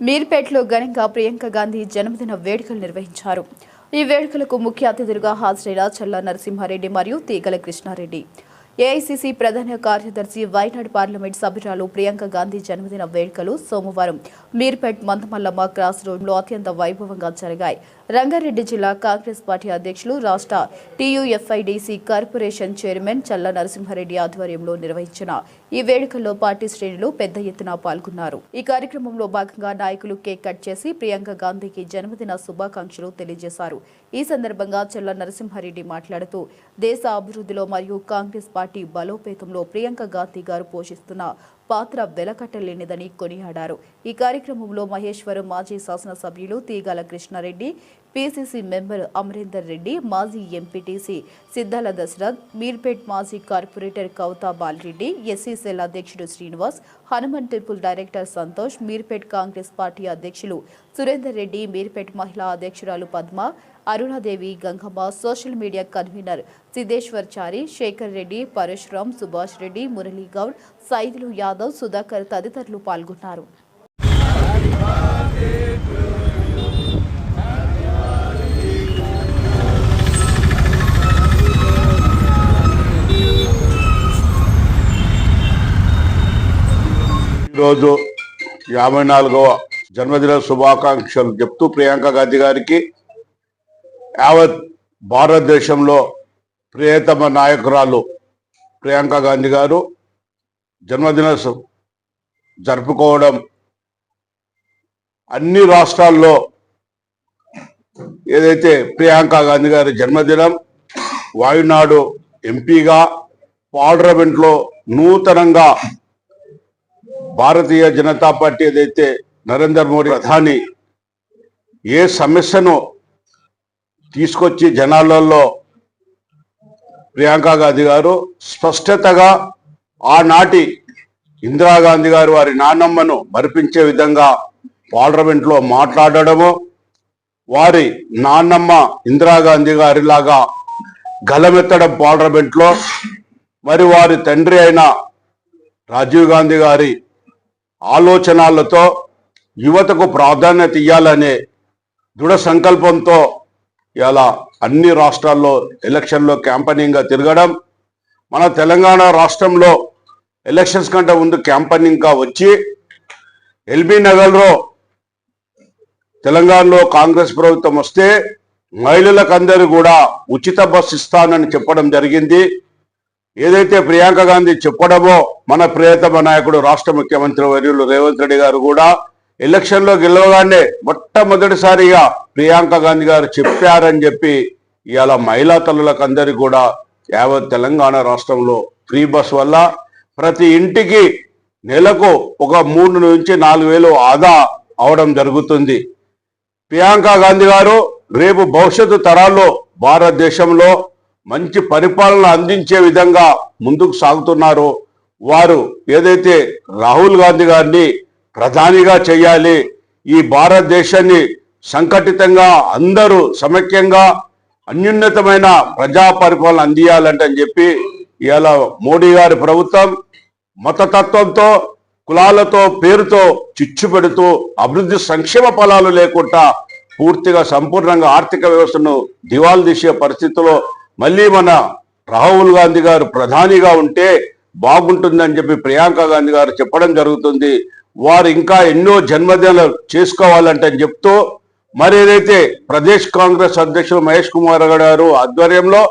మీర్పేటలో ఘనంగా ప్రియాంక గాంధీ జన్మదిన వేడుకలు నిర్వహించారు. ఈ వేడుకలకు ముఖ్య అతిథులుగా హాజరైన చల్లా నరసింహారెడ్డి మరియు తీగల కృష్ణారెడ్డి. ఏఐసీసీ ప్రధాన కార్యదర్శి వైనాడు పార్లమెంట్ సభ్యురాలు ప్రియాంక గాంధీ జన్మదిన వేడుకలు సోమవారం మీర్పేట్ మందమల్లమ్మ క్రాస్ రోడ్లో అత్యంత వైభవంగా జరిగాయి. రంగారెడ్డి జిల్లా కాంగ్రెస్ పార్టీ అధ్యక్షులు, రాష్ట్ర టీయూఎఫ్ఐడీసీ కార్పొరేషన్ చైర్మన్ చల్లా నరసింహారెడ్డి ఆధ్వర్యంలో నిర్వహించిన ఈ వేడుకల్లో పార్టీ శ్రేణులు పెద్ద ఎత్తున పాల్గొన్నారు. ఈ కార్యక్రమంలో భాగంగా నాయకులు కేక్ కట్ చేసి ప్రియాంక గాంధీకి జన్మదిన శుభాకాంక్షలు తెలియజేశారు. ఈ సందర్భంగా చల్లా నరసింహారెడ్డి మాట్లాడుతూ దేశ అభివృద్ధిలో మరియు కాంగ్రెస్ పార్టీ బలోపేతంలో ప్రియాంక గాంధీ గారు పోషిస్తున్న పాత్ర వెలకట్టలేనిదని కొనియాడారు. ఈ కార్యక్రమంలో మహేశ్వరం మాజీ శాసనసభ్యులు తీగాల కృష్ణారెడ్డి, పీసీసీ మెంబర్ అమరేందర్ రెడ్డి, మాజీ ఎంపీటీసీ సిద్దాల దశరథ్, మీర్పేట్ మాజీ corporator Kautha Bala Reddy, SC cell అధ్యక్షుడు Srinivas, Hanuman temple director Santosh, Meerpet Congress party అధ్యక్షులు సురేందర్ రెడ్డి, మీర్పేట్ మహిళా అధ్యక్షురాలు Padma, Arunadevi, Gangamma, social media convener Siddeshwar Chari, Shekar Reddy, Parasuram, Subhash Reddy, Murali Goud, Saidulu Yadav, Sudhakar తదితరులు పాల్గొన్నారు. ఈరోజు 54వ జన్మదిన శుభాకాంక్షలు చెప్తూ ప్రియాంక గాంధీ గారికి యావత్ భారతదేశంలో ప్రియతమ నాయకురాలు ప్రియాంక గాంధీ గారు జన్మదిన జరుపుకోవడం అన్ని రాష్ట్రాల్లో ఏదైతే ప్రియాంక గాంధీ గారి జన్మదినం వాయునాడు ఎంపీగా పార్లమెంట్లో నూతనంగా భారతీయ జనతా పార్టీ ఏదైతే నరేంద్ర మోడీ ప్రధాని ఏ సమస్యను తీసుకొచ్చి జనాలలో ప్రియాంక గాంధీ గారు స్పష్టతగా ఆనాటి ఇందిరాగాంధీ గారు వారి నాన్నమ్మను మరిపించే విధంగా పార్లమెంట్లో మాట్లాడడము, వారి నాన్నమ్మ ఇందిరాగాంధీ గారిలాగా గలమెత్తడం పార్లమెంట్లో, మరి వారి తండ్రి అయిన రాజీవ్ గాంధీ గారి ఆలోచనలతో యువతకు ప్రాధాన్యత ఇవ్వాలనే దృఢ సంకల్పంతో ఇలా అన్ని రాష్ట్రాల్లో ఎలక్షన్లో క్యాంపెయినింగ్గా తిరగడం, మన తెలంగాణ రాష్ట్రంలో ఎలక్షన్స్ కంటే ముందు క్యాంపెయినింగ్గా వచ్చి ఎల్బీ నగర్లో తెలంగాణలో కాంగ్రెస్ ప్రభుత్వం వస్తే మహిళలకందరూ కూడా ఉచిత బస్సు ఇస్తానని చెప్పడం జరిగింది. ఏదైతే ప్రియాంక గాంధీ చెప్పడమో మన ప్రియతమ నాయకుడు రాష్ట్ర ముఖ్యమంత్రి వర్యులు రేవంత్ రెడ్డి గారు కూడా ఎలక్షన్లో గెలవగానే మొట్టమొదటిసారిగా ప్రియాంక గాంధీ గారు చెప్పారని చెప్పి ఇవాళ మహిళా తల్లులకు అందరికీ కూడా యావత్ తెలంగాణ రాష్ట్రంలో ఫ్రీ బస్ వల్ల ప్రతి ఇంటికి నెలకు ఒక 3 నుంచి 4 వేలు ఆదా అవడం జరుగుతుంది. ప్రియాంక గాంధీ గారు రేపు భవిష్యత్తు తరాల్లో భారతదేశంలో మంచి పరిపాలన అందించే విధంగా ముందుకు సాగుతున్నారు. వారు ఏదైతే రాహుల్ గాంధీ గారిని ప్రధానిగా చేయాలి, ఈ భారతదేశాన్ని సంఘటితంగా అందరూ సమైక్యంగా అత్యున్నతమైన ప్రజా పరిపాలన అందియాలంటే అని చెప్పి ఇవాళ మోడీ గారి ప్రభుత్వం మతతత్వంతో కులాలతో పేరుతో చిచ్చు పెడుతూ అభివృద్ధి సంక్షేమ ఫలాలు లేకుండా పూర్తిగా సంపూర్ణంగా ఆర్థిక వ్యవస్థను దివాలు తీసే పరిస్థితిలో మళ్ళీ మన రాహుల్ గాంధీ గారు ప్రధానిగా ఉంటే బాగుంటుందని చెప్పి ప్రియాంక గాంధీ గారు చెప్పడం జరుగుతుంది. వారు ఇంకా ఎన్నో జన్మదినాలు చేసుకోవాలంటే చెప్తూ మరి ఏదైతే ప్రదేశ్ కాంగ్రెస్ అధ్యక్షులు మహేష్ కుమార్ గారు ఆధ్వర్యంలో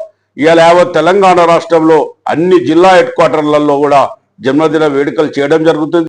ఇవాళ యావత్ తెలంగాణ రాష్ట్రంలో అన్ని జిల్లా హెడ్ క్వార్టర్లలో కూడా జన్మదిన వేడుకలు చేయడం జరుగుతుంది.